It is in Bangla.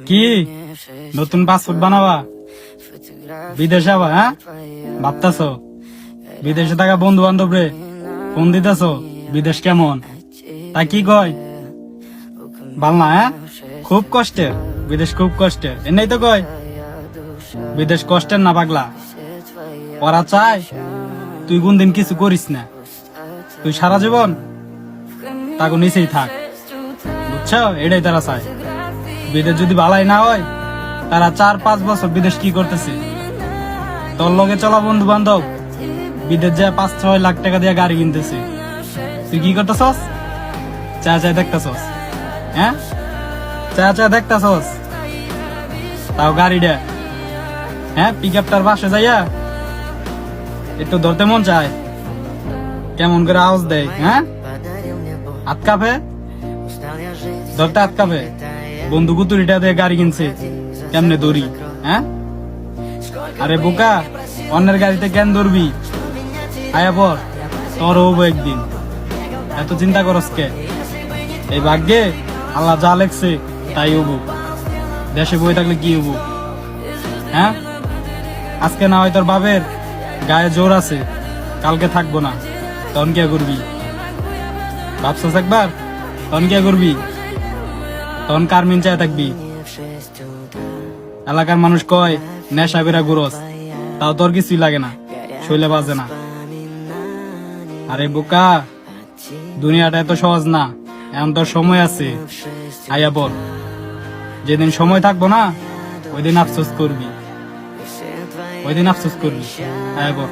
কি নতুন পাসপোর্ট বানাবা, বিদেশে যাবা? হ্যাঁ, ভাবতাছো বিদেশে থাকা বন্ধু বান্ধব রে ফোন দিতেছো বিদেশ কেমন, তাই কি কয় ভাল না? হ্যাঁ, খুব কষ্টের বিদেশ, খুব কষ্টের। এনেই তো কয় বিদেশ কষ্টের না পাগলা। ওরা চায় তুই কোনদিন কিছু করিস না, তুই সারা জীবন তাকে নিচেই থাক, বুঝছো? এটাই তারা চায়। বিদেশ যদি ভালাই না হয়, তারা 4-5 বছর বিদেশ কি করতেছে? তোর লগে চলা বন্ধু বান্ধব বিদেশ যায় 5-6 লাখ টাকা দিয়ে গাড়ি কিনতেছে, তুই কি করতেছস? চা চা দেখতেছস? হ্যাঁ, চা চা দেখতেছস? তাও গাড়িটা, হ্যাঁ, পিক আপটার পাশে যাইয়া একটু ধরতে মন চায়, কেমন করে আওয়াজ দেয়, হ্যাঁ, হাত কাঁপে, ধরতে হাত কাঁপে। বন্ধু কুতুরিটা দিয়ে গাড়ি কিনছে, কেমনে দৌড়ি? হ্যাঁ, আরে বোকা, অন্যের গাড়িতে কেন দৌড়বি? আয়া পর, তোর হবো একদিন, এত চিন্তা করস কে? এই ভাগ্যে আল্লাহ যা লেখছে তাই হবো। দেশে বই থাকলে কি হবো? হ্যাঁ, আজকে না হয় তোর বাপের গায়ে জোর আছে, কালকে থাকবো না, তখন কে করবি? ভাবছস একবার? তখন কে করবি? তখন কার মিন চায় থাকবি? এলাকার মানুষ কয় নেশা বেড়া গুরস, তাও তোর কিছুই লাগে না, শৈলে বাজে না। আরে বোকা, দুনিয়াটা এত সহজ না, এখন তোর সময় আছে, আয়া বল। যেদিন সময় থাকবো না, ওই দিন আফসোস করবি, ওই দিন আফসোস করবি। আয়া বল।